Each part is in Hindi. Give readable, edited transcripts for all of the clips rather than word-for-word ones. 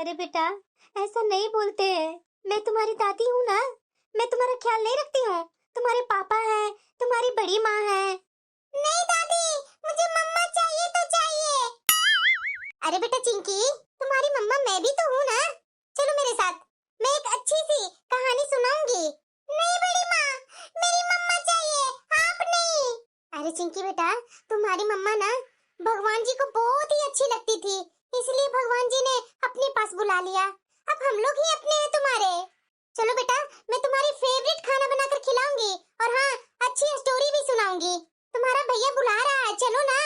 अरे बेटा, ऐसा नहीं बोलते हैं। मैं तुम्हारी दादी हूँ ना, मैं तुम्हारा ख्याल नहीं रखती हूँ। तुम्हारे पापा हैं, तुम्हारी बड़ी माँ है। नहीं दादी, मुझे मम्मा चाहिए तो चाहिए। अरे बेटा चिंकी, तुम्हारी मम्मा मैं भी तो हूँ ना। चलो मेरे साथ, मैं एक अच्छी सी कहानी सुनाऊंगी। नहीं बड़ी माँ, मेरी मम्मा चाहिए, आप नहीं। अरे चिंकी बेटा, तुम्हारी मम्मा ना भगवान जी को बहुत ही अच्छी लगती थी, इसलिए भगवान जी ने अपने पास बुला लिया। अब हम लोग ही अपने हैं तुम्हारे। चलो बेटा, मैं तुम्हारी फेवरेट खाना बनाकर खिलाऊंगी और हाँ, अच्छी स्टोरी भी सुनाऊंगी। तुम्हारा भैया बुला रहा है, चलो ना।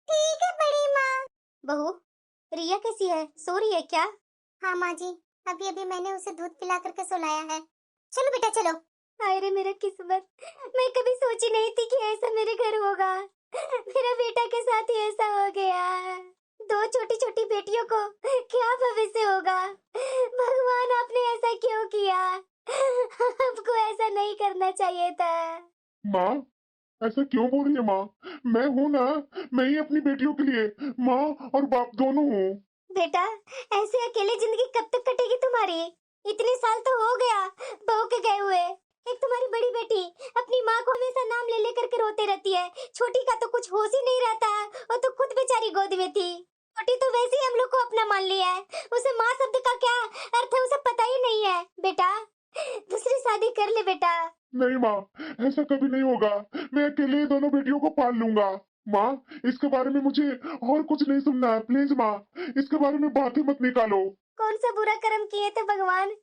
ठीक है बड़ी माँ। बहू, रिया कैसी है? सो रही है क्या? हाँ माँ जी, अभी अभी मैंने उसे दूध पिला करके सुलाया है। चलो बेटा चलो। हाय रे मेरा किस्मत, मैं कभी सोची नहीं थी कि ऐसा मेरे घर होगा। मेरा बेटा के साथ ही ऐसा हो गया। दो छोटी छोटी बेटियों को क्या भविष्य होगा? भगवान आपने ऐसा क्यों किया? आपको ऐसा नहीं करना चाहिए था। माँ, ऐसा क्यों बोल रही है माँ? मैं हूँ ना, मैं ही अपनी बेटियों के लिए माँ और बाप दोनों हूँ। बेटा, ऐसे अकेले जिंदगी कब तक कटेगी तुम्हारी? इतने साल तो हो गया बहू के गए हुए। एक तुम्हारी बड़ी बेटी अपनी माँ को हमेशा नाम ले लेकर के रोते रहती है। छोटी का तो कुछ होश ही नहीं रहता, वो तो खुद बेचारी गोद में थी। छोटी तो वैसे ही हम लोग को अपना मान लिया है, उसे माँ शब्द का क्या अर्थ है उसे पता ही नहीं है। बेटा, दूसरी शादी कर ले बेटा। नहीं माँ, ऐसा कभी नहीं होगा। मैं अकेले ही दोनों बेटियों को पाल लूंगा। माँ, इसके बारे में मुझे और कुछ नहीं सुनना है, प्लीज माँ, इसके बारे में बातें मत निकालो। कौन सा बुरा कर्म किए थे भगवान,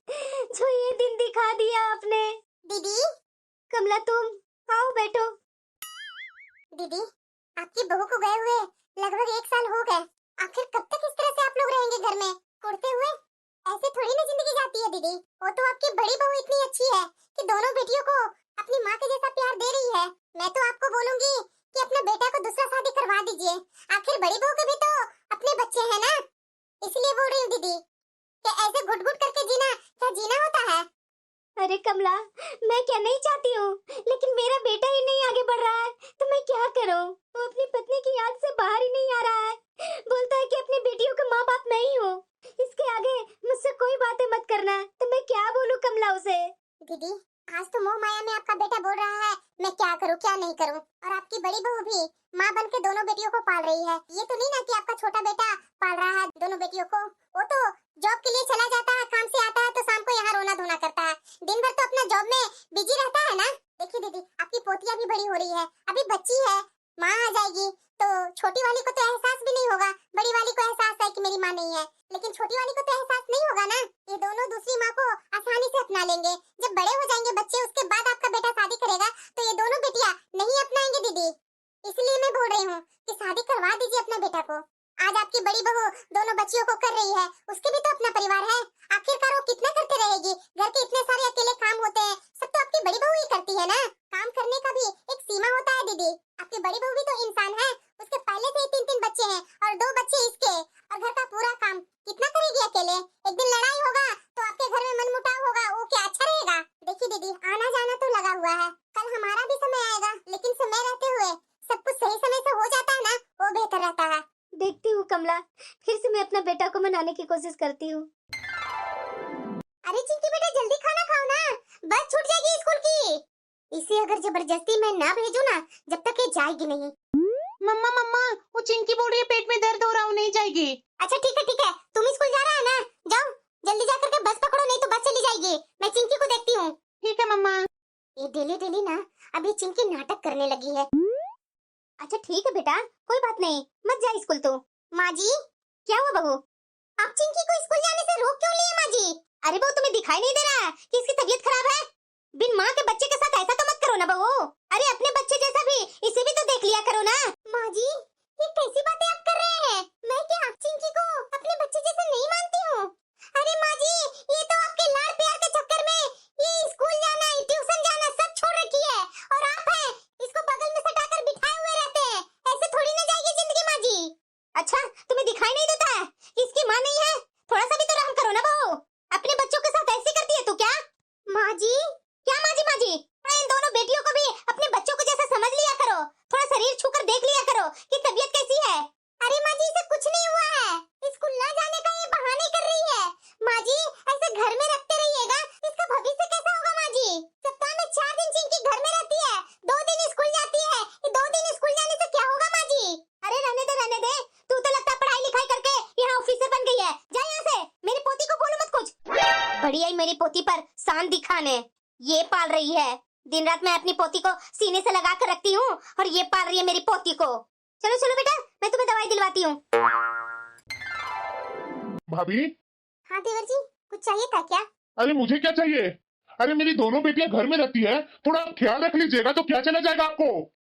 जो ये दिन दिखा दिया आपने? दीदी, कमला तुम आओ बैठो। दीदी, आपकी बहू को गए हुए लगभग 1 साल हो गए। आखिर कब तक इस तरह से आप लोग रहेंगे घर में कुड़ते हुए? ऐसे थोड़ी ना जिंदगी जाती है दीदी। वो तो आपकी बड़ी बहू इतनी अच्छी है कि दोनों बेटियों को अपनी माँ के जैसा प्यार दे रही है। मैं तो आपको बोलूंगी कि अपने बेटा को दूसरा शादी करवा दीजिए। आखिर बड़ी बहू के भी तो अपने बच्चे हैं ना, इसलिए बोल रही हूँ दीदी कि ऐसे घुट घुट करके जीना क्या जीना होता है? अरे कमला, मैं क्या नहीं चाहती हूँ, लेकिन मेरा बेटा ही नहीं आगे बढ़ रहा है तो मैं क्या करूँ? वो अपनी पत्नी की याद से बाहर ही नहीं आ रहा है। बोलता है कि अपनी बेटियों का माँ बाप मैं ही हूँ। इसके आगे मुझसे कोई बातें मत करना। तो मैं क्या बोलूँ कमला उसे? दीदी, आज तो मोह माया में आपका बेटा बोल रहा है मैं क्या करूँ क्या नहीं करूँ, और आपकी बड़ी बहू भी माँ बन के दोनों बेटियों को पाल रही है। ये तो नहीं ना कि आपका छोटा बेटा पाल रहा है दोनों बेटियों को। वो तो जॉब के लिए चला जाता है, काम से आता है तो शाम को यहाँ रोना धोना करता है। दिन भर तो अपना जॉब में बिजी रहता है ना। देखिए दीदी, आपकी पोतियाँ भी बड़ी हो रही है, अभी बच्ची है, माँ आ जाएगी तो छोटी वाली को तो एहसास भी नहीं होगा। बड़ी वाली को एहसास है कि मेरी माँ नहीं है, लेकिन छोटी वाली को तो एहसास नहीं होगा ना। ये दोनों दूसरी माँ को आसानी से अपना लेंगे। जब बड़े हो जाएंगे बच्चे, उसके बाद आपका बेटा शादी करेगा तो ये दोनों बेटियाँ नहीं अपनाएंगे दीदी। इसलिए मैं बोल रही हूँ कि शादी करवा दीजिए अपने बेटा को। आज आपकी बड़ी बहू दोनों बच्चियों को कर रही है, उसके भी तो अपना परिवार है। आखिरकार वो कितना करते रहेगी? घर के इतने सारे अकेले काम होते हैं, सब तो आपकी बड़ी बहू ही करती है ना। काम करने का भी एक सीमा होता है दीदी। आपकी बड़ी बहू भी तो इंसान है, उसके पहले से ही 3-3 बच्चे हैं और 2 बच्चे इसके, और घर का पूरा काम कितना करेगी अकेले? एक दिन लड़ाई होगा तो आपके घर में मनमुटाव होगा, वो क्या अच्छा रहेगा? देखिए दीदी, आना जाना तो लगा हुआ है, कल हमारा भी समय आएगा, लेकिन समय रहते हुए सब कुछ सही समय से हो जाता है ना, वो बेहतर रहता है। देखती हूँ कमला, फिर से मैं अपना बेटा को मनाने की कोशिश करती हूँ। अरे चिंकी बेटा, जल्दी खाना खाओ ना, बस छूट जाएगी स्कूल की। इसे अगर जबरदस्ती मैं ना भेजूं ना, जब तक ये जाएगी नहीं। मम्मा मम्मा, वो चिंकी बोल रही है पेट में दर्द हो रहा हूँ, नहीं जाएगी। अच्छा ठीक है, तुम स्कूल जा रहा है ना, जाओ जल्दी जा करके बस पकड़ो, नहीं तो बस चली जाएगी। मैं चिंकी को देखती हूँ। ठीक है मम्मा। ये डेली डेली ना अब ये चिंकी नाटक करने लगी है। अच्छा ठीक है बेटा, कोई बात नहीं, मत जा स्कूल तो। माँ जी, क्या हुआ बहू? आप चिंकी को स्कूल जाने से रोक क्यों लिए माँ जी? अरे बहू, तुम्हें दिखाई नहीं दे रहा है कि इसकी तबीयत खराब है? बिन माँ के बच्चे के साथ ऐसा तो मत करो ना बहू। अरे अपने बच्चे जैसा भी इसे भी तो देख लिया करो ना। माँ जी, ये कैसी बातें आप कर रहे हैं? मैं क्या चिंकी को अपने बच्चे जैसा नहीं मानती हूँ? अरे माँ जी, ये तो आपके लाड़ प्यार के चक्कर में ये स्कूल जाना, ट्यूशन जाना सब छोड़ रखी है, और आप हैं इसको बगल में सटाकर बिठाए हुए रहते हैं। ऐसे थोड़ी ना जाएगी जिंदगी माँ जी। अच्छा, तुम्हें दिखाई नहीं देता है कि इसकी माँ नहीं है? थोड़ा सा भी तो रहम करो ना बहू, अपने बच्चों के साथ ऐसे करती है तू क्या? माँ जी, क्या माँ जी, इन दोनों बेटियों को भी अपने बच्चों को जैसा समझ लिया करो, थोड़ा शरीर छूकर देख लिया करो कि बड़ी आई मेरी पोती पर शान दिखाने। ये पाल रही है, दिन रात मैं अपनी पोती को सीने से लगा कर रखती हूँ और ये पाल रही है मेरी पोती को। चलो चलो बेटा, मैं तुम्हें दवाई दिलवाती हूँ। भाभी, हाँ देवर जी, कुछ चाहिए था क्या? अरे मुझे क्या चाहिए? अरे मेरी दोनों बेटियां घर में रहती है, थोड़ा ख्याल रख लीजिएगा तो क्या चला जाएगा आपको।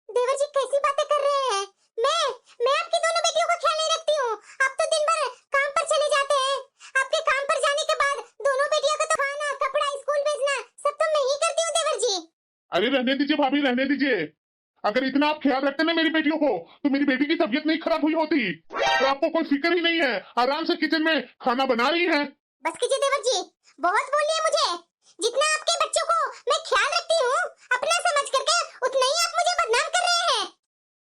देवर जी कैसी बातें कर रहे हैं? मैं आपकी दोनों बेटियों का ख्याल नहीं रखती हूँ। आप तो दिन भर काम पर चले जाते हैं। आपके काम पर जाने के बाद दोनों बेटियों का तो खाना, कपड़ा, स्कूल भेजना सब तो मैं ही करती हूँ देवर जी। अरे रहने दीजिए भाभी, रहने दीजिए। अगर इतना आप ख्याल रखते ना मेरी बेटियों को, तो मेरी बेटी की तबीयत नहीं खराब हुई होती। तो आपको कोई फिक्र ही नहीं है, आराम से किचन में खाना बना रही हैं। बस कीजिए देवर जी, बहुत बोलिए मुझे। जितना आपके बच्चों को मैं ख्याल रखती हूँ अपना समझ करके, उतना ही आप मुझे बदनाम कर रहे हैं।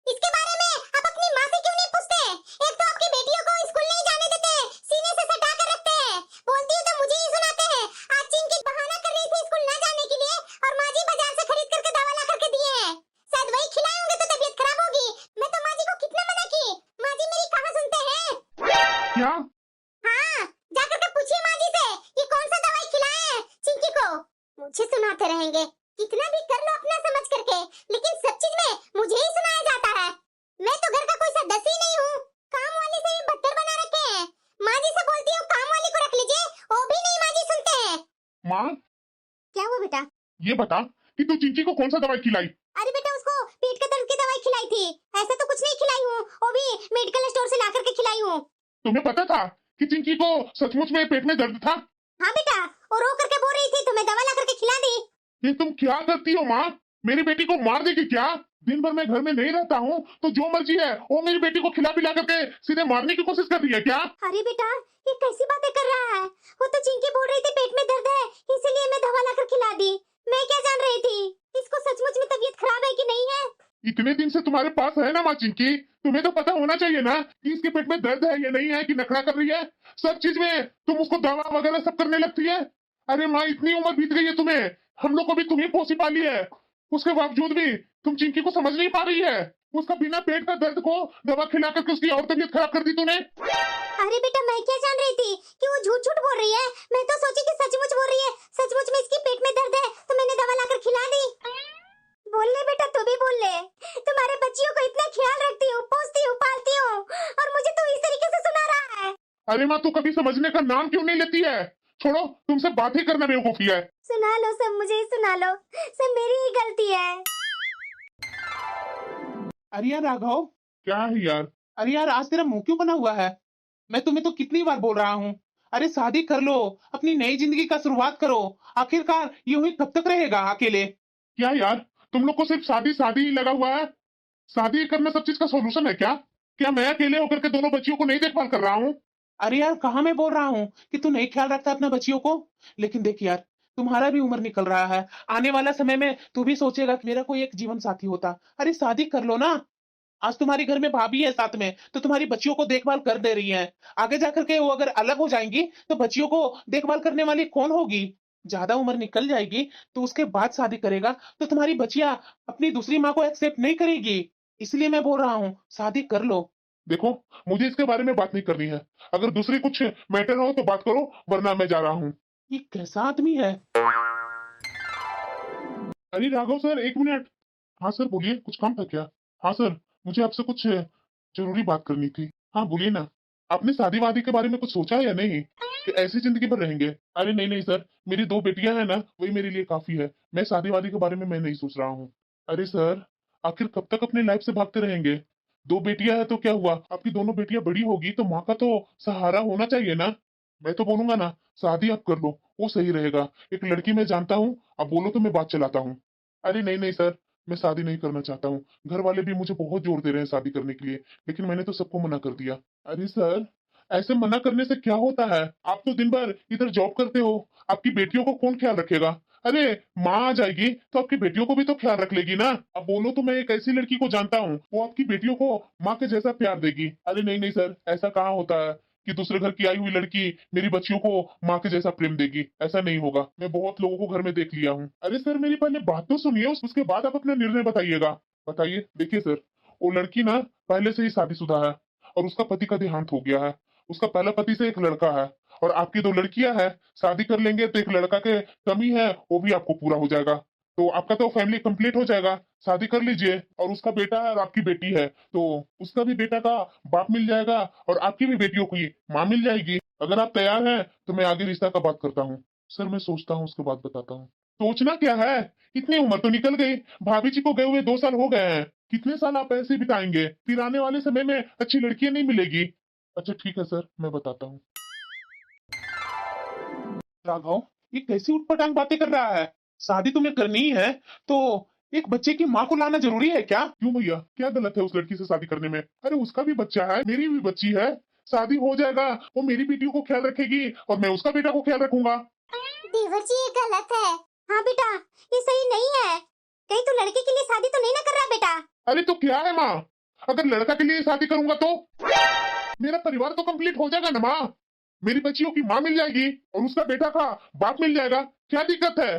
इसके बारे में आप अपनी माँ से क्यों नहीं पूछते? एक तो आपकी बेटियों को स्कूल नहीं जाने देते, सीने से सटा कर रखते हैं। बोलती हूँ तो मुझे ही सुनाते हैं। आज चिंकी बहाना कर रही थी स्कूल न जाने के लिए और माँ जी बाजार से खरीद करके दवा ला करके दिए हैं। शायद वही खिलाए होंगे तो तबीयत खराब होगी। मैं तो माँ जी को कितना मना की, माँ जी मेरी कहाँ सुनते हैं। क्या? हाँ, जाकर के पूछिए माँ जी से, ये कौन सा दवाई खिलाए हैं चिंकी को। मुझे सुनाते रहेंगे, कितना भी कर लो अपना समझ करके, लेकिन सब चीज में मुझे ही सुनाया जाता है। मैं तो घर का कोई सदस्य ही नहीं हूँ, काम वाली से भी बदतर बना रखे हैं। माँ जी से बोलती हूँ काम वाली को रख लीजिए, वो भी नहीं माँ जी सुनते हैं। माँ, क्या हुआ बेटा? ये बता कि तू चिंकी को कौन सा दवाई खिलाई? अरे बेटा उसको पेट के दर्द की दवाई खिलाई थी। ऐसा तो कुछ नहीं खिलाई हूँ, वो भी मेडिकल स्टोर से ला करके खिलाई हूँ। तुम्हें पता था कि चिंकी को सचमुच में पेट में दर्द था? हाँ बेटा, वो रो करके बोल रही थी तो मैं दवा ला करके खिला दी। ये तुम क्या करती हो माँ? मेरी बेटी को मार देगी क्या? दिन भर मैं घर में नहीं रहता हूँ तो जो मर्जी है वो मेरी बेटी को खिला पिला करके सीधे मारने की कोशिश कर रही है क्या? अरे बेटा, ये कैसी बातें कर रहा है? वो तो चिंकी बोल रही थी पेट में दर्द है, इसीलिए मैं दवा लाकर खिला दी। मैं क्या जान रही थी इसको सचमुच में तबीयत खराब है कि नहीं है। इतने दिन से तुम्हारे पास है ना माँ चिंकी, तुम्हें तो पता होना चाहिए ना कि इसके पेट में दर्द है या नहीं है, कि नखरा कर रही है। सब चीज में तुम उसको दवा वगैरह सब करने लगती है। अरे माँ, इतनी उम्र बीत गई है तुम्हें, हम लोग को भी तुम्हें पोसी पाली है, उसके बावजूद भी तुम चिंकी को समझ नहीं पा रही है। उसका बिना पेट का दर्द को दवा खिला करके उसकी और तबीयत खराब कर दी तूने। अरे बेटा, मैं क्या जान रही थी कि वो झूठ झूठ बोल रही है। मैं तो सोची कि सचमुच बोल रही है, सचमुच में इसके पेट में दर्द है, तो मैंने दवा लाकर खिला दी। बोल ले बेटा, तू भी बोल ले। तुम्हारे बच्चियों को इतना ख्याल रखती हूँ, पोसती हूँ, पालती हूँ, और मुझे तो इस तरीके से सुना रहा है। अरे माँ, तू कभी समझने का नाम क्यों नहीं लेती है? छोड़ो, तुमसे बात ही करना बेवकूफी है। सुना लो सब, मुझे ही सुना लो, सब मेरी ही गलती है। अरे यार राघव, क्या है यार? अरे यार आज तेरा मुंह क्यों बना हुआ है? मैं तुम्हें तो कितनी बार बोल रहा हूँ, अरे शादी कर लो, अपनी नई जिंदगी का शुरुआत करो। आखिरकार यूं ही कब तक रहेगा अकेले? क्या यार, तुम लोग को सिर्फ शादी शादी ही लगा हुआ है? शादी करना सब चीज का सॉल्यूशन है क्या? क्या मैं अकेले होकर के दोनों बच्चियों को नहीं देखभाल कर रहा हूँ? अरे यार कहाँ मैं बोल रहा हूँ कि तू नहीं ख्याल रखता अपना बच्चियों को, लेकिन देख यार तुम्हारा भी उम्र निकल रहा है। आने वाला समय में तू भी सोचेगा कि मेरा कोई एक जीवन साथी होता। अरे शादी कर लो ना। आज तुम्हारी घर में भाभी है साथ में, तो तुम्हारी बच्चियों को देखभाल कर दे रही है। आगे जाकर के वो अगर अलग हो जाएंगी तो बच्चियों को देखभाल करने वाली कौन होगी? ज्यादा उम्र निकल जाएगी तो उसके बाद शादी करेगा तो तुम्हारी बच्चियां अपनी दूसरी माँ को एक्सेप्ट नहीं करेगी। इसलिए मैं बोल रहा हूँ शादी कर लो। देखो, मुझे इसके बारे में बात नहीं करनी है। अगर दूसरी कुछ मैटर हो तो बात करो, वरना मैं जा रहा हूँ। ये कैसा आदमी है? अरे राघव सर, एक मिनट। हाँ सर, बोलिए, कुछ काम था क्या? हाँ सर, मुझे आपसे कुछ जरूरी बात करनी थी। हाँ बोलिए ना। आपने शादी वादी के बारे में कुछ सोचा है या नहीं, कि ऐसी जिंदगी भर रहेंगे? अरे नहीं नहीं सर, मेरी 2 बेटियां हैं ना, वही मेरे लिए काफी है। मैं शादी वादी के बारे में मैं नहीं सोच रहा हूँ। अरे सर, आखिर कब तक अपनी लाइफ से भागते रहेंगे? 2 बेटियां हैं तो क्या हुआ, आपकी दोनों बेटियां बड़ी होगी तो माँ का तो सहारा होना चाहिए ना। मैं तो बोलूंगा ना, शादी आप कर लो, वो सही रहेगा। एक लड़की मैं जानता हूँ, आप बोलो तो मैं बात चलाता हूँ। अरे नहीं नहीं सर, मैं शादी नहीं करना चाहता हूँ। घर वाले भी मुझे बहुत जोर दे रहे हैं शादी करने के लिए, लेकिन मैंने तो सबको मना कर दिया। अरे सर, ऐसे मना करने से क्या होता है? आप तो दिन भर इधर जॉब करते हो, आपकी बेटियों को कौन ख्याल रखेगा? अरे माँ आ जाएगी तो आपकी बेटियों को भी तो ख्याल रख लेगी ना। अब बोलो तो मैं एक ऐसी लड़की को जानता हूँ, वो आपकी बेटियों को माँ के जैसा प्यार देगी। अरे नहीं नहीं सर, ऐसा कहाँ होता है कि दूसरे घर की आई हुई लड़की मेरी बच्चियों को माँ के जैसा प्रेम देगी? ऐसा नहीं होगा। मैं बहुत लोगों को घर में देख लिया हूँ। अरे सर, मेरी पहले बात तो सुनिए, उसके बाद आप अपना निर्णय बताइएगा। बताइए। देखिए सर, वो लड़की ना पहले से ही शादीशुदा है और उसका पति का देहांत हो गया है। उसका पहला पति से एक लड़का है और आपकी 2 लड़कियां हैं, शादी कर लेंगे तो एक लड़का के कमी है, वो भी आपको पूरा हो जाएगा। तो आपका तो फैमिली कंप्लीट हो जाएगा। शादी कर लीजिए, और उसका बेटा है और आपकी बेटी है, तो उसका भी बेटा का बाप मिल जाएगा और आपकी भी बेटियों की माँ मिल जाएगी। अगर आप तैयार हैं तो मैं आगे रिश्ता का बात करता हूँ। सर मैं सोचता हूँ, उसके बाद बताता हूँ। सोचना क्या है, इतनी उम्र तो निकल गई, भाभी जी को गए हुए 2 साल हो गए हैं। कितने साल आप ऐसे बिताएंगे, फिर आने वाले समय में अच्छी लड़कियां नहीं मिलेगी। अच्छा ठीक है सर, मैं बताता हूँ। राघव, ये कैसी उटपटांग बातें कर रहा है? शादी तुम्हें करनी ही है तो एक बच्चे की माँ को लाना जरूरी है क्या? क्यों भैया, क्या गलत है उस लड़की से शादी करने में? अरे उसका भी बच्चा है, मेरी भी बच्ची है। शादी हो जाएगा, वो मेरी बेटियों को ख्याल रखेगी और मैं उसका बेटा को ख्याल रखूंगा। देवर जी ये गलत है। हाँ बेटा, ये सही नहीं है। कहीं तू लड़के के लिए शादी तो नहीं ना कर रहा बेटा? अरे तो क्या है माँ, अगर लड़का के लिए शादी करूंगा तो मेरा परिवार तो कंप्लीट हो जाएगा ना माँ। मेरी बच्चियों की माँ मिल जाएगी और उसका बेटा का बाप मिल जाएगा। क्या दिक्कत है?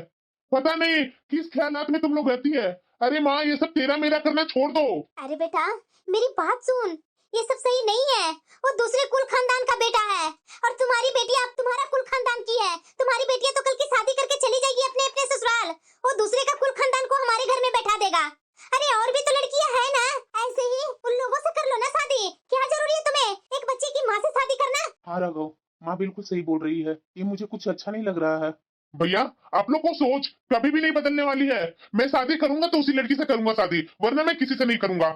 पता नहीं किस ख्यालात में तुम लोग रहती है। अरे माँ, ये सब तेरा मेरा करना छोड़ दो। अरे बेटा, मेरी बात सुन, ये सब सही नहीं है। वो दूसरे कुल खानदान का बेटा है और तुम्हारी बेटी अब तुम्हारा कुल खानदान की है। तुम्हारी बेटियां तो कल की शादी करके चली जाएगी अपने अपने ससुराल। वो दूसरे का कुल खानदान को हमारे घर में बैठा देगा। अरे और भी तो लड़कियां हैं ना, ऐसे ही उन लोगों से कर लो ना शादी। क्या जरूरी है तुम्हें एक बच्चे की माँ से शादी करना? हाँ राघव, माँ बिल्कुल सही बोल रही है। ये मुझे कुछ अच्छा नहीं लग रहा है। भैया, आप लोग को सोच कभी भी नहीं बदलने वाली है। मैं शादी करूंगा तो उसी लड़की से करूंगा शादी, वरना मैं किसी से नहीं करूंगा।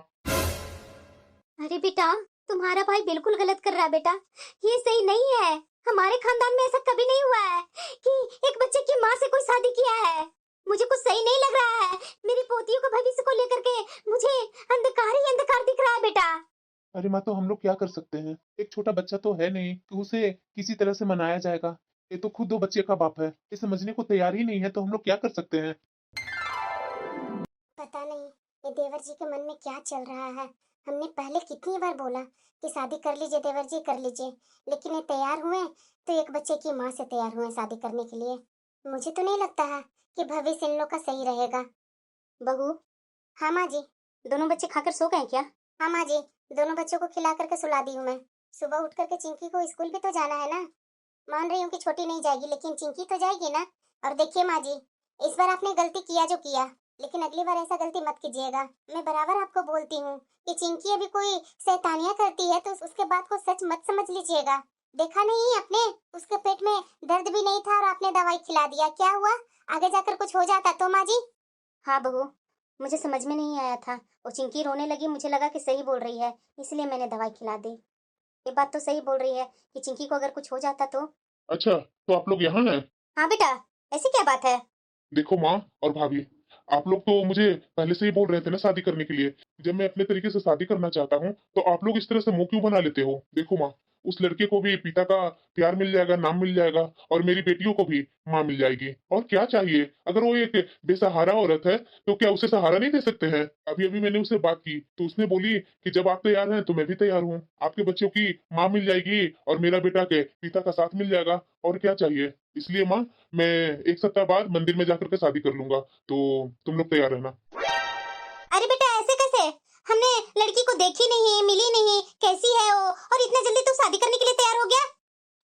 अरे बेटा, तुम्हारा भाई बिल्कुल गलत कर रहा है बेटा। ये सही नहीं है। हमारे खानदान में ऐसा कभी नहीं हुआ है कि एक बच्चे की माँ से कोई शादी किया है। मुझे कुछ सही नहीं लग रहा है। मेरी पोतियों के भविष्य को लेकर के मुझे अंधकार ही अंधकार दिख रहा है बेटा। अरे माँ, तो हम लोग क्या कर सकते हैं? एक छोटा बच्चा तो है नहीं कि उसे किसी तरह से मनाया जाएगा। ये तो खुद 2 बच्चे का बाप है, ये समझने को तैयार ही नहीं है, तो हम लोग क्या कर सकते हैं? पता नहीं ये देवर जी के मन में क्या चल रहा है। हमने पहले कितनी बार बोला कि शादी कर लीजिए देवर जी, कर लीजिए, लेकिन ये तैयार हुए तो एक बच्चे की माँ से तैयार हुए शादी करने के लिए। मुझे तो नहीं लगता है कि भविष्य इन लोग का सही रहेगा। बहू। हाँ माँ जी। दोनों बच्चे खाकर सो गए क्या? हाँ माँ जी, दोनों बच्चों को खिला करके सुला दी हूँ मैं। सुबह उठ करके चिंकी को स्कूल भी तो जाना है ना। मान रही हूँ कि छोटी नहीं जाएगी, लेकिन चिंकी तो जाएगी ना। और देखिए माँ जी, इस बार आपने गलती किया जो किया, लेकिन अगली बार ऐसा गलती मत कीजिएगा। मैं बराबर आपको बोलती हूँ कि चिंकी अभी कोई शैतानियां करती है तो उसके बात को सच मत समझ लीजिएगा। देखा नहीं आपने, उसके पेट में दर्द भी नहीं था और आपने दवाई खिला दिया। क्या हुआ, आगे जाकर कुछ हो जाता तो माँ जी? हाँ बहू, मुझे समझ में नहीं आया था। वो चिंकी रोने लगी, मुझे लगा कि सही बोल रही है, इसलिए मैंने दवाई खिला दी। ये बात तो सही बोल रही है कि चिंकी को अगर कुछ हो जाता तो। अच्छा, तो आप लोग यहाँ हैं? हाँ बेटा, ऐसी क्या बात है? देखो माँ और भाभी, आप लोग तो मुझे पहले से ही बोल रहे थे ना शादी करने के लिए। जब मैं अपने तरीके से शादी करना चाहता हूँ तो आप लोग इस तरह से मुंह क्यों बना लेते हो? देखो माँ, उस लड़के को भी पिता का प्यार मिल जाएगा, नाम मिल जाएगा, और मेरी बेटियों को भी माँ मिल जाएगी। और क्या चाहिए? अगर वो एक बेसहारा औरत है तो क्या उसे सहारा नहीं दे सकते हैं? अभी अभी मैंने उससे बात की तो उसने बोली कि जब आप तैयार हैं तो मैं भी तैयार हूँ। आपके बच्चों की माँ मिल जाएगी और मेरा बेटा के पिता का साथ मिल जाएगा। और क्या चाहिए? इसलिए माँ, मैं 1 सप्ताह बाद मंदिर में जाकर के शादी कर लूंगा, तो तुम लोग तैयार रहना। अरे बेटा ऐसे कैसे? हमने लड़की को देखी नहीं, मिली नहीं, कैसी है वो, और इतना जल्दी तू शादी करने के लिए तैयार हो गया?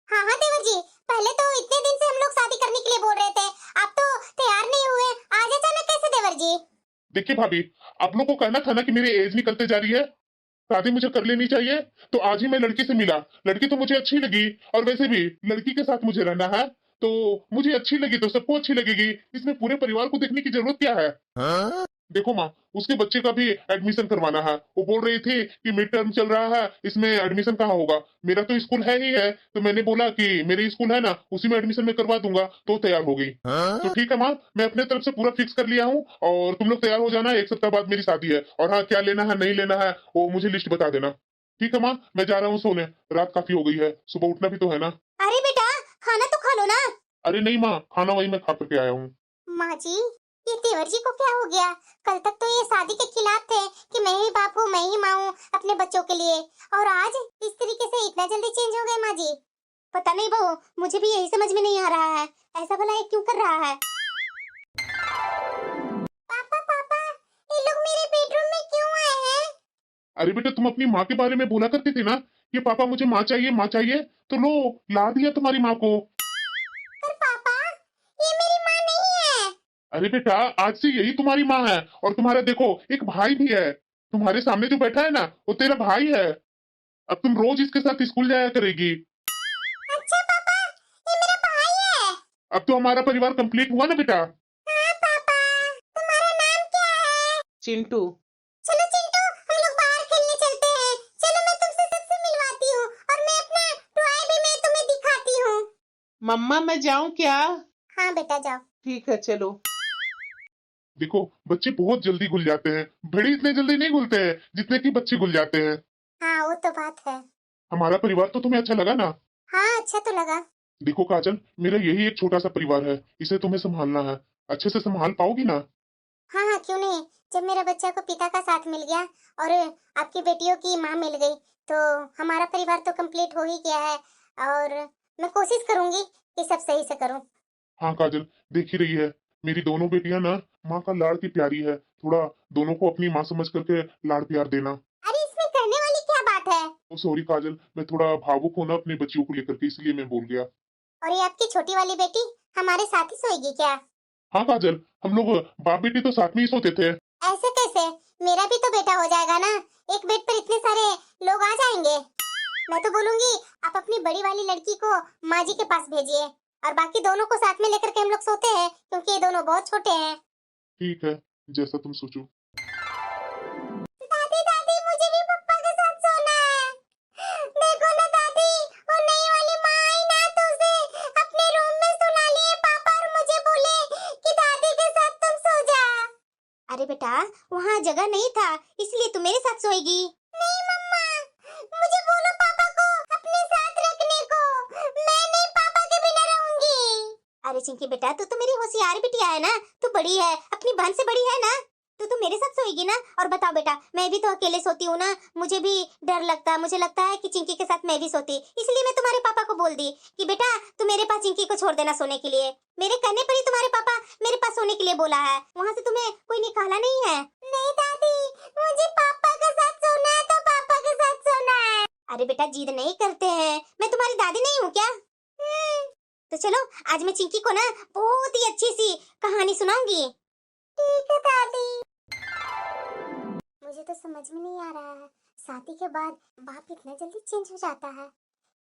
हाँ हाँ देवर जी, पहले तो इतने दिन से हम लोग शादी करने के लिए बोल रहे थे, अब तो तैयार नहीं हुए, आज अचानक कैसे देवर जी? देखिए भाभी, आप लोग को कहना था ना कि मेरी एज निकलते जा रही है, शादी मुझे कर लेनी चाहिए। तो आज ही मैं लड़की से मिला, लड़की तो मुझे अच्छी लगी, और वैसे भी लड़की के साथ मुझे रहना है, तो मुझे अच्छी लगी तो सबको अच्छी लगेगी। इसमें पूरे परिवार को देखने की जरूरत क्या है? देखो माँ, उसके बच्चे का भी एडमिशन करवाना है। वो बोल रही थी कि मिड टर्म चल रहा है, इसमें एडमिशन कहाँ होगा? मेरा तो स्कूल है ही है, तो मैंने बोला कि मेरे स्कूल है ना, उसी में एडमिशन में करवा दूंगा। तो तैयार हो गई। तो ठीक है माँ, मैं अपने तरफ से पूरा फिक्स कर लिया हूँ, और तुम लोग तैयार हो जाना, 1 सप्ताह बाद मेरी शादी है। और हाँ, क्या लेना है नहीं लेना है वो मुझे लिस्ट बता देना। ठीक है माँ, मैं जा रहा हूँ सोने, रात काफी हो गई है, सुबह उठना भी तो है ना। अरे बेटा, खाना तो खा लो ना। अरे नहीं माँ, खाना वही मैं खा करके आया हूँ। माँ जी, ये देवर जी को क्या हो गया? कल तक तो ये शादी के खिलाफ थे कि मैं ही बाप हूँ, मैं ही माँ हूँ अपने बच्चों के लिए, और आज इस तरीके से इतना जल्दी चेंज हो गए माँ जी। पता नहीं बहू, मुझे भी यही समझ में नहीं आ रहा है, ऐसा भला ये क्यों कर रहा है? पापा पापा, ये लोग मेरे बेडरूम में क्यों आए हैं? अरे बेटा, तुम अपनी माँ के बारे में बोला करती थी ना ये पापा मुझे माँ चाहिए, तो लो ला दिया तुम्हारी माँ को। पर पापा, ये मेरी माँ नहीं है। अरे बेटा, आज से यही तुम्हारी माँ है। और तुम्हारा देखो एक भाई भी है, तुम्हारे सामने जो बैठा है ना, वो तेरा भाई है। अब तुम रोज इसके साथ स्कूल जाया करेगी। अच्छा पापा, ये मेरा भाई है। अब तो हमारा परिवार कंप्लीट हुआ ना बेटा। हाँ पापा, तुम्हारा नाम क्या है? चिंटू। चलो चिंटू, हम लोग बाहर खेलने चलते हैं। चलो मैं तुमसे सबसे मिलवाती हूँ और मैं अपना टॉय भी मैं तुम्हें दिखाती हूँ। मम्मा मैं जाऊं क्या? हाँ बेटा जाओ। ठीक है चलो। देखो बच्चे बहुत जल्दी घुल जाते हैं, बड़े इतने जल्दी नहीं घुलते हैं जितने कि बच्चे घुल जाते हैं। हाँ वो तो बात है। हमारा परिवार तो तुम्हें अच्छा लगा ना? हाँ अच्छा तो लगा। देखो काजल, मेरा यही एक छोटा सा परिवार है, इसे तुम्हें संभालना है। अच्छे से संभाल पाओगी ना? हाँ हाँ क्यों नहीं। जब मेरा बच्चा को पिता का साथ मिल गया और आपकी बेटियों की माँ मिल गई तो हमारा परिवार तो कंप्लीट हो ही गया है। और मैं कोशिश करूंगी कि सब सही से करूं। हाँ काजल, देख ही रही है, मेरी दोनों बेटियां ना माँ का लाड़ की प्यारी है। थोड़ा दोनों को अपनी माँ समझ करके लाड़ प्यार देना। अरे इसमें कहने वाली क्या बात है। ओ सॉरी काजल, मैं थोड़ा भावुक हूं ना अपनी बच्चियों को लेकर के, इसलिए मैं बोल गया। और ये आपकी छोटी वाली बेटी हमारे साथ ही सोएगी क्या? हाँ काजल, हम लोग बाप बेटी तो साथ में ही सोते थे। ऐसे कैसे? मेरा भी तो बेटा हो जाएगा ना। एक बेड पर इतने सारे लोग आ जाएंगे। मैं तो बोलूंगी आप अपनी बड़ी वाली लड़की को माँ जी के पास भेजिए और बाकी दोनों को साथ में लेकर के हम लोग सोते हैं क्योंकि ये दोनों बहुत छोटे हैं। ठीक है, जैसा तुम सोचो। दादी दादी मुझे भी पप्पा के साथ सोना है। देखो ना दादी, वो नई वाली माँ आई ना तो उसे अपने रूम में सुला लिए पापा और मुझे बोले कि दादी के साथ तुम सो जा। अरे बेटा, वहाँ जगह नहीं था इसलिए तू मेरे साथ सोएगी। नहीं मम्मा, मुझे बोलो पापा को अपने साथ रखने को। मैं नहीं पापा के बिना रहूंगी। अरे चिंकी बेटा, तू तो मेरी होशियार बिटिया है ना, तू बड़ी है, अपनी बहन से बड़ी है ना, तो मेरे साथ सोएगी ना। और बताओ बेटा, मैं भी तो अकेले सोती हूँ ना, मुझे भी डर लगता, मुझे लगता है कि चिंकी के साथ मैं भी सोती, इसलिए मैं तुम्हारे पापा को बोल दी कि बेटा तू मेरे पास चिंकी को छोड़ देना सोने के लिए। मेरे कहने पर ही तुम्हारे पापा मेरे पास सोने के लिए बोला है, वहाँ से तुम्हें कोई निकाला नहीं है। नहीं दादी, मुझे पापा के साथ सोना है तो पापा के साथ सोना है। अरे बेटा जिद नहीं करते हैं, मैं तुम्हारी दादी नहीं हूँ क्या? तो चलो आज मैं चिंकी को ना बहुत ही अच्छी सी कहानी सुनाऊंगी। ठीक है दादी। मुझे तो समझ में नहीं आ रहा है, शादी के बाद बाप इतना जल्दी चेंज हो जाता है।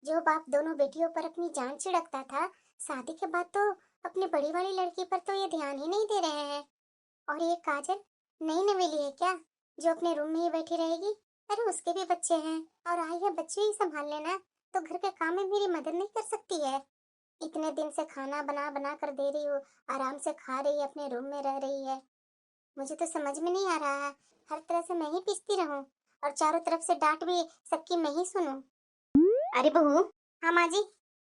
जो बाप दोनों बेटियों पर अपनी जान छिड़कता था, शादी के बाद तो अपनी बड़ी वाली लड़की पर तो ये ध्यान ही नहीं दे रहे हैं। और ये काजल नई नवेली है क्या, जो अपने रूम में ही बैठी रहेगी? अरे उसके भी बच्चे हैं और आई है बच्चे ही संभाल लेना, तो घर के काम में मेरी मदद नहीं कर सकती है? इतने दिन से खाना बना बना कर दे रही हूँ, आराम से खा रही है, अपने रूम में रह रही है। मुझे तो समझ में नहीं आ रहा है, हर तरह से मैं ही पिसती रहूं और चारों तरफ से डांट भी सबकी मैं ही सुनूं। अरे बहू। हाँ माँ जी।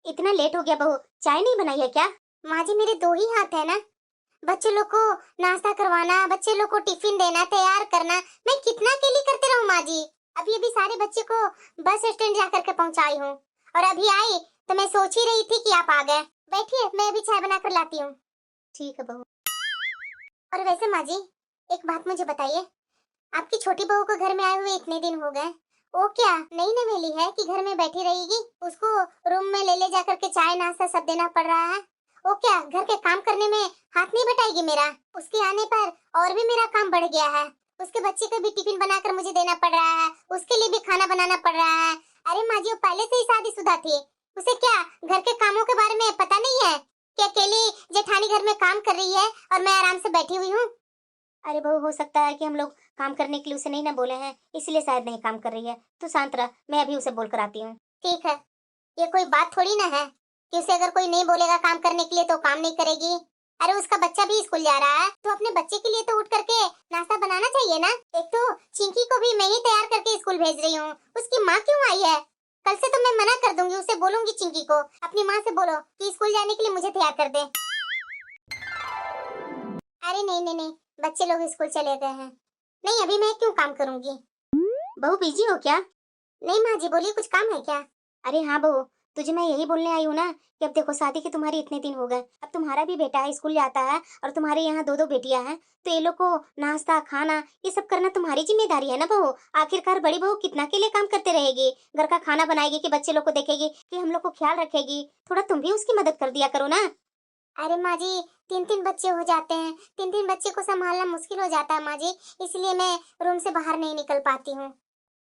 इतना लेट हो गया बहू, चाय नहीं बनाई है क्या? माँ जी मेरे दो ही हाथ है ना, बच्चे लोग को नाश्ता करवाना, बच्चे लोग को टिफिन देना, तैयार करना, मैं कितना अकेली करते रहूं माँ जी। अभी अभी सारे बच्चे को बस स्टैंड जा करके पहुंचाई हूँ और अभी आई तो मैं सोच ही रही थी कि आप आ गए। बैठिए, मैं अभी चाय बना कर लाती हूँ। ठीक है बहू। और वैसे माँ जी एक बात मुझे बताइए, आपकी छोटी बहू को घर में आए हुए इतने दिन हो गए, वो क्या नई नवेली है कि घर में बैठी रहेगी? उसको रूम में ले जाकर के चाय नाश्ता सब देना पड़ रहा है। वो क्या घर के काम करने में हाथ नहीं बटाएगी मेरा? उसके आने पर और भी मेरा काम बढ़ गया है। उसके बच्चे को भी टिफिन बनाकर मुझे देना पड़ रहा है, उसके लिए भी खाना बनाना पड़ रहा है। अरे माँ जी वो पहले से ही शादीशुदा थी, उसे क्या घर के कामों के बारे में पता नहीं है कि अकेली जेठानी घर में काम कर रही है और मैं आराम से बैठी हुई हूँ? अरे बहू हो सकता है कि हम लोग काम करने के लिए उसे नहीं ना बोले हैं, इसलिए शायद नहीं काम कर रही है। तू शांत रह, मैं अभी उसे बोल कर आती हूँ। ठीक है, ये कोई बात थोड़ी ना है कि उसे अगर कोई नहीं बोलेगा काम करने के लिए तो काम नहीं करेगी। अरे उसका बच्चा भी स्कूल जा रहा है तो अपने बच्चे के लिए तो उठ करके नाश्ता बनाना चाहिए ना। एक तो चिंकी को भी मैं ही तैयार करके स्कूल भेज रही हूँ, उसकी माँ क्यों आई है? कल से तो मैं मना कर दूंगी, उसे बोलूंगी चिंकी को अपनी माँ से बोलो कि स्कूल जाने के लिए मुझे तैयार कर दे। अरे नहीं नहीं नहीं, बच्चे लोग स्कूल चले गए हैं। नहीं अभी मैं क्यों काम करूंगी। बहू बिजी हो क्या? नहीं माँ जी बोलिए, कुछ काम है क्या? अरे हाँ बहू, तुझे मैं यही बोलने आई हूँ ना कि अब देखो शादी के तुम्हारी इतने दिन हो गए, अब तुम्हारा भी बेटा है स्कूल जाता है और तुम्हारे यहाँ दो दो बेटियां हैं, तो ये लोग को नाश्ता खाना ये सब करना तुम्हारी जिम्मेदारी है ना बहू। आखिरकार बड़ी बहू कितना के लिए काम करते रहेगी, घर का खाना बनाएगी कि बच्चे लोग को देखेगी कि हम लोग को ख्याल रखेगी, थोड़ा तुम भी उसकी मदद कर दिया करो ना। अरे माँ जी 3-3 बच्चे हो जाते हैं, 3-3 बच्चे को संभालना मुश्किल हो जाता है माँ जी, इसलिए मैं रूम से बाहर नहीं निकल पाती हूँ।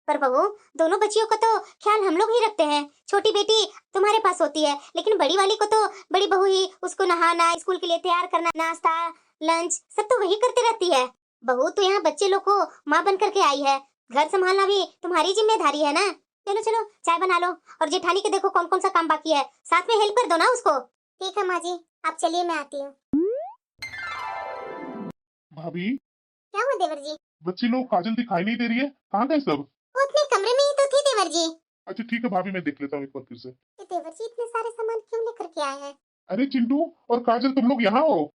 पर बहू दोनों बच्चियों का तो ख्याल हम लोग ही रखते हैं, छोटी बेटी तुम्हारे पास होती है लेकिन बड़ी वाली को तो बड़ी बहू ही उसको नहाना, स्कूल के लिए तैयार करना, नाश्ता लंच सब तो वही करती रहती है। बहू तो यहाँ बच्चे लोग को माँ बन करके आई है, घर संभालना भी तुम्हारी जिम्मेदारी है ना। चलो चलो चाय बना लो और जेठानी के देखो कौन कौन सा काम बाकी है, साथ में हेल्प कर दो ना उसको। ठीक है माँ जी, आप चलिए मैं आती हूँ। भाभी क्या हुआ देवर जी? बच्ची लोग काजल दिखाई नहीं दे रही है, कहाँ गए सब? वो अपने कमरे में ही तो थी देवर जी। अच्छा ठीक है भाभी, मैं देख लेता हूँ एक बार फिर से। ये देवर जी इतने सारे सामान क्यों लेकर के आए हैं? अरे चिंटू और काजल तुम लोग यहाँ हो?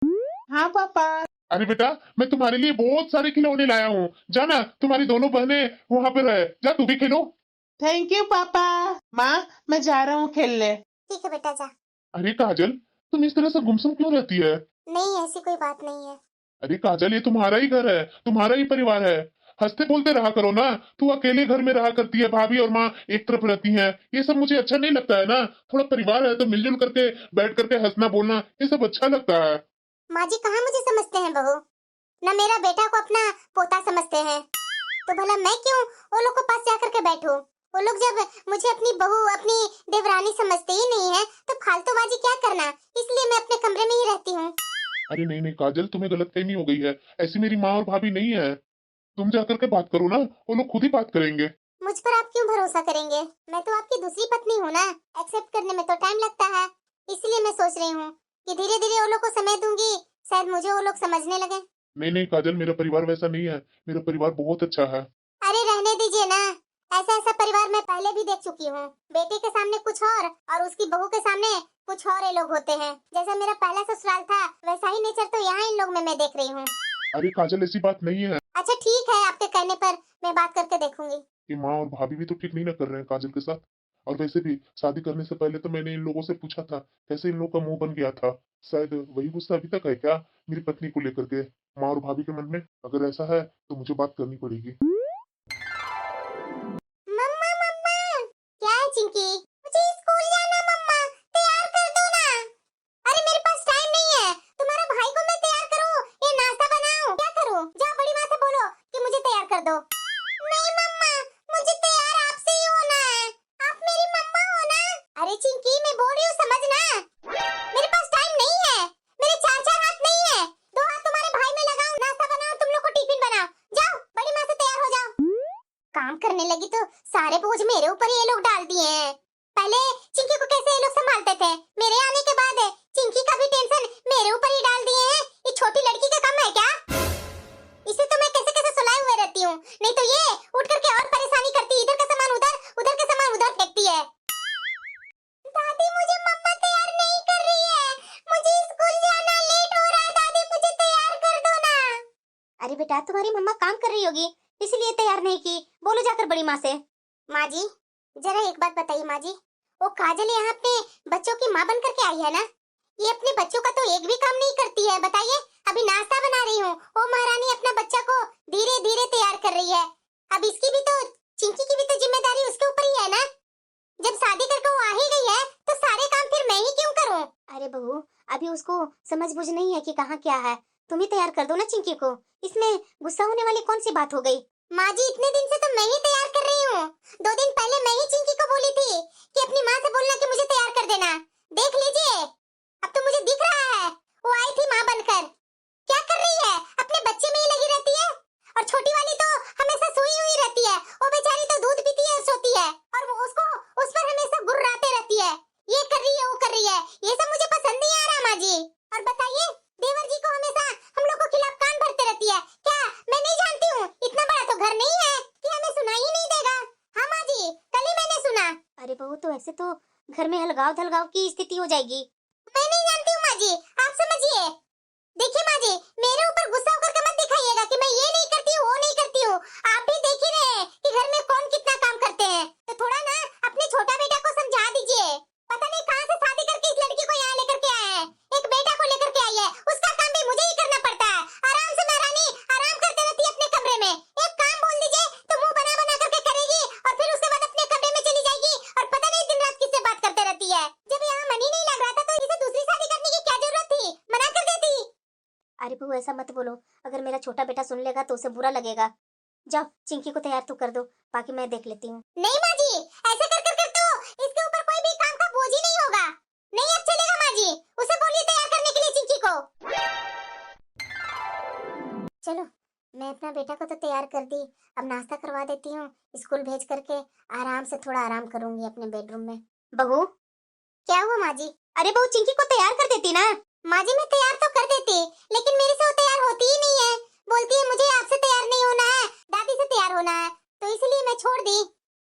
हाँ पापा। अरे बेटा मैं तुम्हारे लिए बहुत सारे खिलौने लाया हूँ, जाना तुम्हारी दोनों बहनें वहाँ पे रहे, जा तू भी खेलो। थैंक यू पापा। माँ मैं जा रहा हूँ खेलने। ठीक है बेटा जा। अरे काजल तुम इस तरह से गुमसुम क्यों रहती है? नहीं ऐसी कोई बात नहीं है। अरे काजल ये तुम्हारा ही घर है, तुम्हारा ही परिवार है, हंसते बोलते रहा करो ना। तू अकेले घर में रहा करती है, भाभी और माँ एक तरफ रहती हैं, ये सब मुझे अच्छा नहीं लगता है ना। थोड़ा परिवार है तो मिलजुल करके बैठ करके हंसना बोलना ये सब अच्छा लगता है। माँ जी कहाँ मुझे समझते हैं बहू, न मेरा बेटा को अपना पोता समझते हैं, तो भला मैं क्यों वो लोग को पास जाकर के बैठूं? वो लोग जब मुझे अपनी बहू अपनी देवरानी समझते ही नहीं है तो फालतूबाजी क्या करना, इसलिए मैं अपने कमरे में ही रहती हूँ। अरे नहीं नहीं काजल तुम्हें गलतफहमी हो गई है, ऐसी मेरी माँ और भाभी नहीं है। तुम जाकर के बात करो ना, वो लोग खुद ही बात करेंगे। मुझ पर आप क्यों भरोसा करेंगे? मैं तो आपकी दूसरी पत्नी हूँ ना, एक्सेप्ट करने में तो टाइम लगता है, इसलिए मैं सोच रही हूँ कि धीरे धीरे वो लोग को समय दूंगी, शायद मुझे वो लोग समझने लगे। नहीं नहीं काजल मेरा परिवार वैसा नहीं है, मेरा परिवार बहुत अच्छा है। अरे रहने दीजिए ना, ऐसा ऐसा परिवार मैं पहले भी देख चुकी हूँ। बेटे के सामने कुछ और उसकी बहू के सामने कुछ और ये लोग होते हैं। जैसा मेरा पहला ससुराल था वैसा ही नेचर तो यहाँ इन लोग में मैं देख रही हूँ। अरे काजल ऐसी बात नहीं है। अच्छा ठीक है, आपके कहने पर मैं बात करके देखूंगी। कि माँ और भाभी भी तो ठीक नहीं ना कर रहे हैं काजल के साथ। और वैसे भी शादी करने से पहले तो मैंने इन लोगों से पूछा था कैसे इन लोगों का मुंह बन गया था, शायद वही गुस्सा अभी तक है क्या मेरी पत्नी को लेकर के माँ और भाभी के मन में? अगर ऐसा है तो मुझे बात करनी पड़ेगी। मम्मा मम्मा, क्या है चिंकी? मुझे स्कूल जाना मम्मा, तैयार कर दो ना। अरे मेरे पास टाइम नहीं है, तुम्हारा भाई को मैं तैयार करूं, ये नाश्ता बनाऊं, क्या करूं? जाओ बड़ी माँ से बोलो कि मुझे तैयार कर दो। नहीं मम्मा, मुझे तैयार आपसे ही होना है, आप मेरी मम्मा हो ना। अरे चिंकी मैं बोल रही हूँ समझना, मेरे पास टाइम नहीं है, मेरे चार चार हाथ नहीं है, दो हाथ तुम्हारे भाई में लगाऊं, नाश्ता बनाओ, तुम लोग को टिफिन बनाओ, जाओ बड़ी माँ से तैयार हो जाओ। काम करने लगी तो सारे बोझ मेरे ऊपर ये लोग डाल दिए हैं। पहले चिंकी को कैसे ये लोग संभालते थे, मेरे आने के बाद चिंकी का भी टेंशन मेरे ऊपर ही डाल दिए हैं। ये छोटी लड़की का काम है क्या? इसे तो मैं कैसे कैसे सुलाए हुए रहती हूँ, नहीं तो ये उठ करके और परेशानी करती, इधर का सामान उधर, उधर का सामान उधर फेंकती है। दादी मुझे मम्मा तैयार नहीं कर रही है, मुझे स्कूल जाना लेट हो रहा है, दादी मुझे तैयार कर दो ना। अरे बेटा तुम्हारी मम्मा काम कर रही होगी इसलिए तैयार नहीं की, बोलो जाकर बड़ी माँ से। माँ जी जरा एक बात बताइए माँ जी, वो काजल यहाँ अपने बच्चों की माँ बन करके आई है ना, ये अपने बच्चों का तो एक भी काम नहीं करती है। बताइए अभी नाश्ता बना रही हूँ, वो महारानी अपना बच्चा को धीरे धीरे तैयार कर रही है, अब इसकी भी तो चिंकी की भी तो जिम्मेदारी उसके ऊपर ही है ना। जब शादी करके वो आ ही गई है तो सारे काम फिर मैं ही क्यों करूँ? अरे बहू अभी उसको समझ बुझ नहीं है कि कहाँ क्या है, तुम ही तैयार कर दो ना चिंकी को, इसमें गुस्सा होने वाली कौन सी बात हो गई? माँ जी इतने दिन से तो मैं ही तैयार कर रही हूँ, 2 दिन पहले मैं ही चिंकी को बोली थी कि अपनी माँ से बोलना कि मुझे तैयार कर देना। देख लीजिए अब तो मुझे दिख रहा है, वो आई थी माँ बनकर, क्या कर रही है, अपने बच्चे में ही लगी रहती है, और छोटी वाली तो हमेशा सोई हुई रहती है, वो बेचारी तो दूध पीती है और सोती है, और वो उसको उस पर हमेशा गुर्राते रहती है, ये कर रही है वो कर रही है, ये सब मुझे पसंद नहीं आ रहा माँ जी। और बताइए देवर जी को हमेशा हम लोग को खिलाफ कान भरते रहती है, क्या मैं नहीं जानती हूँ इतना बड़ा तो घर नहीं है कि हमें सुनाई ही नहीं देगा? हाँ माँ जी कल ही मैंने सुना। अरे बहू तो ऐसे तो घर में हलगाव धलगाव की स्थिति हो जाएगी। मैं नहीं जानती हूँ माँ जी, आप समझिए। देखिए माँ जी मेरे ऊपर गुस्सा होकर के मत दिखाइएगा कि मैं ये नहीं करती हूँ वो नहीं करती हूँ, आप भी देख ही रहे हैं कि घर में कौन कितना काम करते हैं, तो थोड़ा ना अपने छोटा बेटा को समझा दीजिए। बहू ऐसा मत बोलो, अगर मेरा छोटा बेटा सुन लेगा तो उसे बुरा लगेगा। जाओ चिंकी को तैयार तो कर दो, बाकी मैं देख लेती हूँ। नहीं माँ जी, ऐसे कर कर तो इसके ऊपर कोई भी काम का बोझ ही नहीं होगा। नहीं अच्छा चलेगा माँ जी, उसे बोलिए तैयार करने के लिए चिंकी को। चलो मैं अपना बेटा को तो तैयार कर दी, अब नाश्ता करवा देती हूँ, स्कूल भेज करके आराम से थोड़ा आराम करूंगी अपने बेडरूम में। बहू क्या हुआ माँ जी? अरे बहू चिंकी को तैयार कर देती ना। माँ जी मैं तैयार तो कर देती, लेकिन मेरे से वो तैयार होती ही नहीं है। बोलती है मुझे आपसे तैयार नहीं होना है, दादी से तैयार होना है, तो इसलिए मैं छोड़ दी।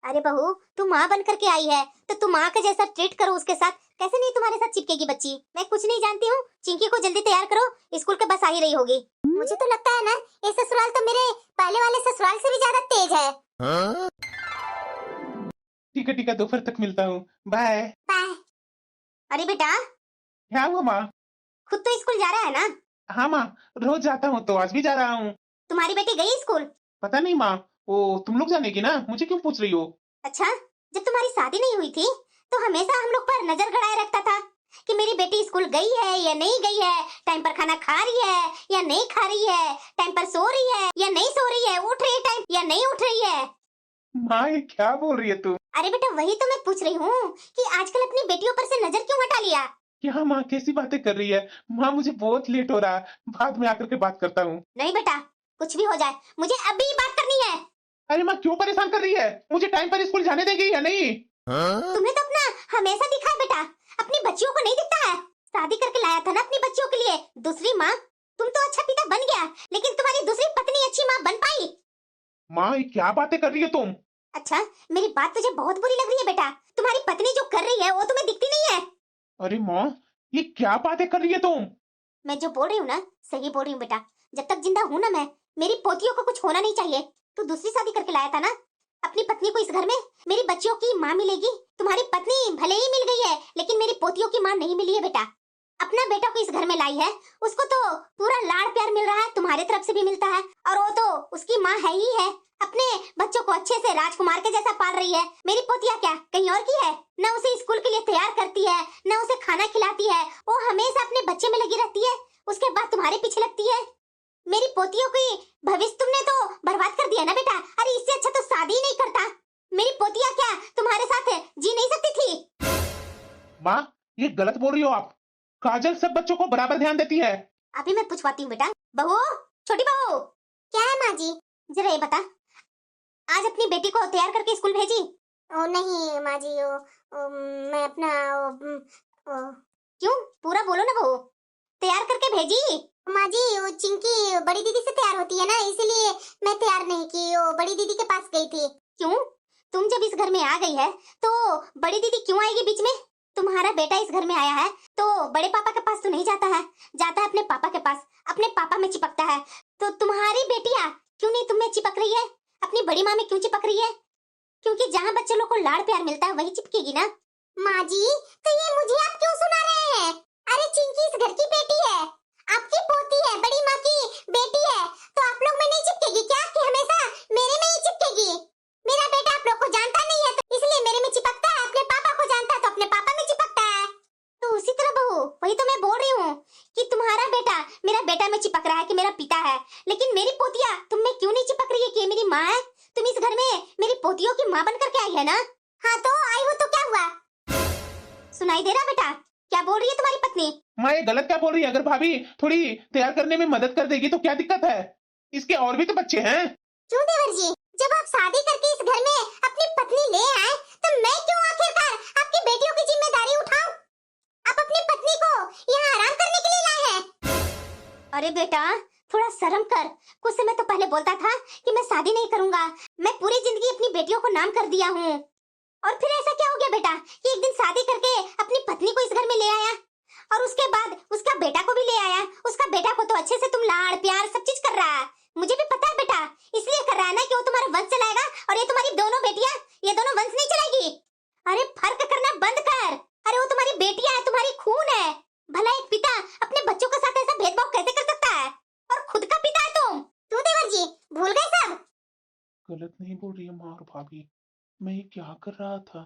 अरे बहू तू माँ बन करके आई है तो तू माँ के जैसा ट्रीट करो उसके साथ, कैसे नहीं तुम्हारे साथ चिपकेगी बच्ची। मैं कुछ नहीं जानती हूँ, चिंकी को जल्दी तैयार करो, स्कूल के बस आ ही रही होगी। मुझे तो लगता है ना ये ससुराल तो मेरे पहले वाले ससुराल से भी ज्यादा तेज है। ठीक है दोपहर तक मिलता हूँ, बाय। बाय। अरे बेटा क्या हुआ माँ? खुद तो स्कूल जा रहा है ना? हाँ माँ, रोज जाता हूँ तो आज भी जा रहा हूँ। तुम्हारी बेटी गई स्कूल? पता नहीं माँ, वो तुम लोग जानेगी ना, मुझे क्यों पूछ रही हो? अच्छा जब तुम्हारी शादी नहीं हुई थी तो हमेशा हम लोग पर नजर गड़ाए रखता था कि मेरी बेटी स्कूल गई है या नहीं गई है, टाइम पर खाना खा रही है या नहीं खा रही है, टाइम पर सो रही है या नहीं सो रही है, उठ रही है टाइम या नहीं उठ रही है। माँ ये क्या बोल रही है तू? अरे बेटा वही तो मैं पूछ रही हूँ कि आजकल अपनी बेटियों पर से नजर क्यों हटा लिया? क्या माँ कैसी बातें कर रही है? माँ मुझे बहुत लेट हो रहा है, बाद में आकर के बात करता हूँ। नहीं बेटा कुछ भी हो जाए मुझे अभी बात करनी है। अरे माँ क्यों परेशान कर रही है? मुझे टाइम पर स्कूल जाने देगी या नहीं? तुम्हें तो अपना हमेशा दिखा है बेटा, अपनी बच्चियों को नहीं दिखता है। शादी करके लाया था ना अपनी बच्चियों के लिए दूसरी माँ। तुम तो अच्छा पिता बन गया, लेकिन तुम्हारी दूसरी पत्नी अच्छी माँ बन पाई? माँ ये क्या बातें कर रही है तुम? अच्छा मेरी बात तुझे बहुत बुरी लग रही है बेटा, तुम्हारी पत्नी जो कर रही है वो तुम्हें दिखती नहीं है। अरे माँ ये क्या बातें कर रही है तुम? मैं जो बोल रही हूँ ना सही बोल रही हूँ बेटा, जब तक जिंदा हूँ ना मैं, मेरी पोतियों को कुछ होना नहीं चाहिए। तू दूसरी शादी करके लाया था ना अपनी पत्नी को, इस घर में मेरी बच्चियों की माँ मिलेगी। तुम्हारी पत्नी भले ही मिल गई है लेकिन मेरी पोतियों की माँ नहीं मिली है बेटा। अपना बेटा को इस घर में लाई है, उसको तो पूरा लाड़ प्यार मिल रहा है, तुम्हारे तरफ से भी मिलता है, और वो तो उसकी माँ है ही है। अपने बच्चों को अच्छे से राजकुमार के जैसा पाल रही है। मेरी पोतिया क्या कहीं और की है? न उसे स्कूल के लिए तैयार करती है, न उसे खाना खिलाती है, वो हमेशा अपने बच्चे में लगी रहती है, उसके बाद तुम्हारे पीछे लगती है। मेरी पोतियों की भविष्य तुमने तो बर्बाद कर दिया ना बेटा। अरे इससे अच्छा तो शादी ही नहीं करता। मेरी पोतिया क्या तुम्हारे साथ जी नहीं सकती थी? माँ ये गलत बोल रही हो आप, काजल सब बच्चों को बराबर ध्यान देती है। अभी मैं पूछवाती हूँ बेटा। बहू छोटी बहू क्या है माँ जी? जरा ये बता, आज अपनी बेटी को तैयार करके स्कूल भेजी? ओ नहीं माँ जी, मैं अपना क्यों पूरा बोलो ना बहू। तैयार करके भेजी? माँ जी वो चिंकी बड़ी दीदी से तैयार होती है ना, इसलिए मैं तैयार नहीं की, वो बड़ी दीदी के पास गई थी। क्यों? तुम जब इस घर में आ गई है तो बड़ी दीदी क्यों आएगी बीच में? तुम्हारा बेटा इस घर में आया है तो बड़े पापा के पास तो नहीं जाता है, जाता है अपने पापा के पास, अपने पापा में चिपकता है। तो तुम्हारी बेटिया क्यों नहीं तुम में चिपक रही है, अपनी बड़ी माँ में क्यों चिपक रही है? क्योंकि जहाँ बच्चे लोग को लाड़ प्यार मिलता है वही चिपकेगी ना। माँ जी तो ये मुझे आप क्यों सुना रहे हैं? अरे चिंकी इस घर की बेटी है, आपकी पोती है, बड़ी माँ की बेटी है, तो आप लोग में नहीं चिपकेगी क्या कि हमेशा मेरे में ही चिपकेगी? मेरा बेटा आप लोग को जानता नहीं है तो इसलिए मेरे में चिपकता है, अपने पापा को जानता है तो अपने पापा में चिपकता है। तो उसी तरह बहू वही तो मैं बोल रही हूँ कि तुम्हारा बेटा मेरा बेटा में चिपक रहा है कि मेरा पिता है, लेकिन मेरी पोतिया तुम में क्यों नहीं चिपक रही है कि मेरी माँ है? तुम इस घर में मेरी पोतियों की माँ बन करके आई है ना? हाँ तो आई हो तो क्या हुआ? सुनाई दे रहा बेटा? क्या बोल रही है तुम्हारी पत्नी? माँ ये गलत क्या बोल रही है? अगर भाभी थोड़ी तैयार करने में मदद कर देगी तो क्या दिक्कत है? इसके और भी तो बच्चे हैं। क्यों देवर जी, जब आप शादी करके इस घर में अपनी पत्नी ले आए तो मैं क्यों आखिरकार आपकी बेटियों की जिम्मेदारी उठाऊं? आप अपनी पत्नी को यहाँ आराम करने के लिए लाए हैं। अरे बेटा थोड़ा शर्म कर, कुछ समय तो पहले बोलता था कि मैं शादी नहीं करूंगा, मैं पूरी जिंदगी अपनी बेटियों को नाम कर दिया हूँ, और फिर ऐसा क्या हो गया बेटा कि एक दिन शादी करके अपनी पत्नी को इस घर में ले आया और उसके बाद उसका बेटा को भी ले आया। उसका बेटा को तो अच्छे से तुम लाड़ प्यार सब चीज कर रहा है, मुझे भी पता है बेटा, इसलिए कर रहा है ना कि वो तुम्हारा वंश चलाएगा, और ये तुम्हारी दोनों बेटियां ये दोनों वंश नहीं चलाएगी। अरे फर्क करना बंद कर, अरे वो तुम्हारी बेटियां है, तुम्हारी खून है। भला एक पिता अपने बच्चों के साथ ऐसा भेदभाव कैसे कर सकता है, और खुद का पिता है तुम। तू देवर जी भूल गए सब? गलत नहीं बोल रही है माँ और भाभी, मैं ये क्या कर रहा था,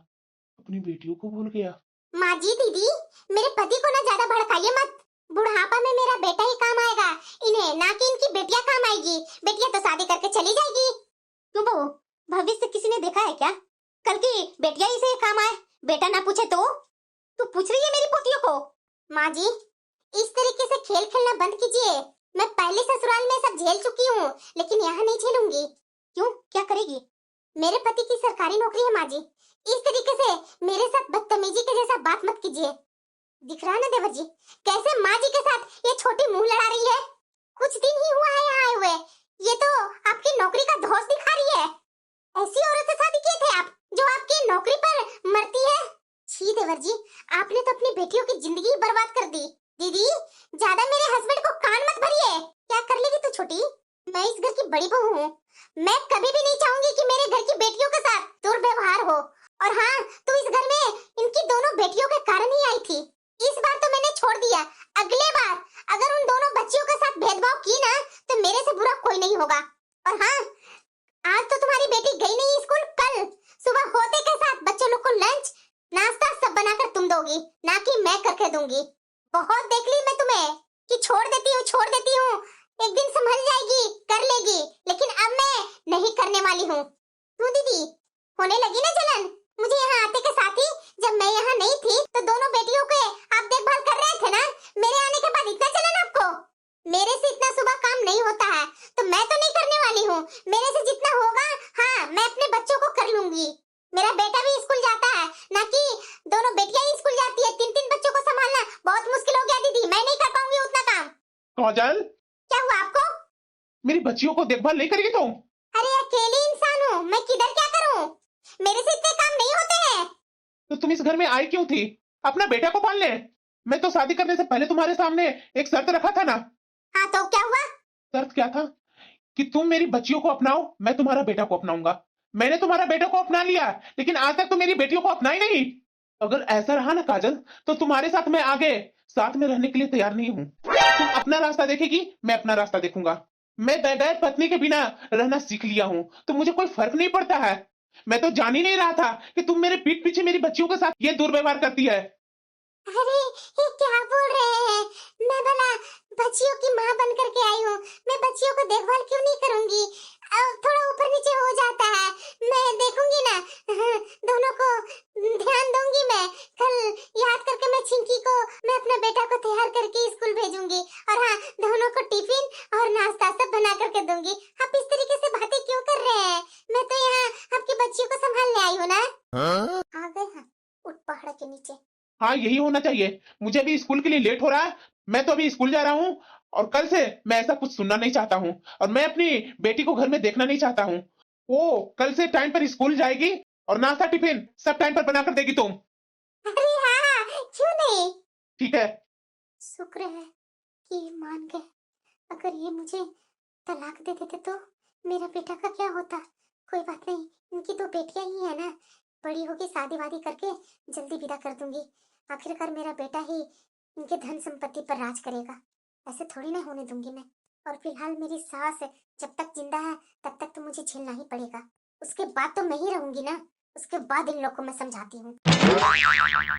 अपनी बेटियों को भूल गया। माँ जी दीदी मेरे पति को ना ज्यादा भड़काइए मत, बुढ़ापा में मेरा बेटा ही काम आएगा इन्हें, ना कि इनकी बेटियां काम आएगी। बेटियां तो शादी करके चली जाएगी। क्यों बहू, भविष्य किसी ने देखा है क्या? कल की बेटियां ही से काम आए, बेटा ना पूछे तो? तू पूछ रही है मेरी पोतियों को? माँ जी, इस तरीके से खेल खेलना बंद कीजिए। मैं पहले ससुराल में सब झेल चुकी हूँ, लेकिन यहाँ नहीं झेलूंगी। क्यों, क्या करेगी? मेरे पति की सरकारी नौकरी है माँ जी। इस तरीके से मेरे साथ बदतमीजी के जैसा बात मत कीजिए। दिख रहा है ना देवर जी, कैसे माँ जी के साथ ये छोटी मुंह लड़ा रही है। कुछ दिन ही हुआ है यहाँ आए हुए, ये तो आपकी नौकरी का धौंस दिखा रही है। ऐसी औरत से शादी किए थे आप जो आपकी नौकरी पर मरती है। छी देवर जी, आपने तो अपनी बेटियों की जिंदगी ही बर्बाद कर दी। दीदी, ज्यादा मेरे हस्बैंड को कान मत भरिए। क्या कर लेगी तू छोटी? मैं इस घर की बड़ी बहू हूँ। मैं कभी भी नहीं चाहूंगी कि मेरे घर की बेटियों के साथ दुर्व्यवहार हो। और हाँ, तू इस घर में इनकी दोनों बेटियों के कारण ही आई थी। इस बार तो मैंने छोड़ दिया। अगले बार अगर उन दोनों बच्चियों के साथ भेदभाव की ना, तो मेरे से बुरा कोई नहीं होगा। और हाँ, आज तो तुम्हारी बेटी गई नहीं स्कूल। कल सुबह होते के साथ बच्चों लोग को लंच नाश्ता सब बनाकर तुम दोगी, ना कि मैं करके दूंगी। बहुत देख ली मैं तुम्हें कि छोड़ देती हूँ। एक दिन संभल जाएगी, कर लेगी, लेकिन अब मैं नहीं करने वाली हूँ। तू दीदी, होने लगी ना जलन मुझे यहाँ आते के साथ ही। जब मैं यहाँ नहीं थी तो दोनों बेटियों के आप देखभाल कर रहे थे ना। मेरे आने के बाद इतना जलन आपको? मेरे से इतना सुबह काम नहीं होता है, तो मैं तो नहीं करने वाली हूँ। मेरे से जितना होगा, हाँ, मैं अपने बच्चों को कर लूंगी। मेरा बेटा भी स्कूल जाता है, ना कि दोनों बेटियां ही स्कूल जाती है। 3-3 बच्चों को संभालना बहुत मुश्किल हो गया दीदी, मैं नहीं कर पाऊंगी उतना काम। काजल, क्या हुआ आपको? मेरी बच्चियों को देखभाल नहीं करेगी तुम? अरे अकेली इंसान हूँ मैं, किधर क्या करूँ? मेरे से इतने काम नहीं होते हैं। तो तुम इस घर में आई क्यों थी? अपना बेटा को पालने। मैं तो शादी करने से पहले तुम्हारे सामने एक शर्त रखा था ना। हाँ, तो क्या हुआ? शर्त क्या था? कि तुम मेरी बच्चियों को अपनाओ, मैं तुम्हारा बेटा को अपनाऊंगा। मैंने तुम्हारा बेटा को अपना लिया, लेकिन आज तक तो मेरी बेटियों को अपना ही नहीं। अगर ऐसा रहा ना काजल, तो तुम्हारे साथ मैं आगे साथ में रहने के लिए तैयार नहीं हूँ। तुम अपना रास्ता देखेगी, मैं अपना रास्ता देखूंगा। मैं बगैर पत्नी के बिना रहना सीख लिया हूँ, तो मुझे कोई फर्क नहीं पड़ता है। मैं तो जान ही नहीं रहा था कि तुम मेरे पीठ पीछे मेरी बच्चियों के साथ ये दुर्व्यवहार करती है। अरे ये क्या बोल रहे हैं? मैं भला बच्चियों की माँ बन करके आई हूँ, मैं बच्चियों को देखभाल क्यों नहीं करूंगी? थोड़ा ऊपर नीचे हो जाता है, मैं देखूंगी ना। दोनों को ध्यान दूंगी मैं। कल याद करके मैं चिंकी को, मैं अपना बेटा को तैयार करके स्कूल भेजूंगी। और हाँ, दोनों को टिफिन और नाश्ता सब बना करके दूंगी। आप इस तरीके से बातें क्यों कर रहे हैं? मैं तो यहाँ आपकी बच्चियों को संभालने आई हूँ ना। आ गए हैं उठ पहाड़ के नीचे। हाँ, यही होना चाहिए। मुझे अभी स्कूल के लिए लेट हो रहा है। मैं तो अभी स्कूल जा रहा हूँ, और कल से मैं ऐसा कुछ सुनना नहीं चाहता हूँ, और मैं अपनी बेटी को घर में देखना नहीं चाहता हूँ। वो कल से टाइम पर स्कूल जाएगी, और नाश्ता टिफिन सब टाइम पर बनाकर देगी तुम। अरे हाँ, क्यों नहीं? ठीक है? शुक्र है कि ये मान गए। अगर ये मुझे तलाक दे देते तो मेरा बेटा का क्या होता? कोई बात नहीं, इनकी दो बेटियां ही है ना, बड़ी होगी शादी वादी करके जल्दी विदा कर दूंगी। आखिरकार मेरा बेटा ही इनके धन संपत्ति पर राज करेगा, ऐसे थोड़ी ना होने दूंगी मैं। और फिलहाल मेरी सास जब तक जिंदा है तब तक तो मुझे झेलना ही पड़ेगा। उसके बाद तो मैं ही रहूंगी ना, उसके बाद इन लोग को मैं समझाती हूँ।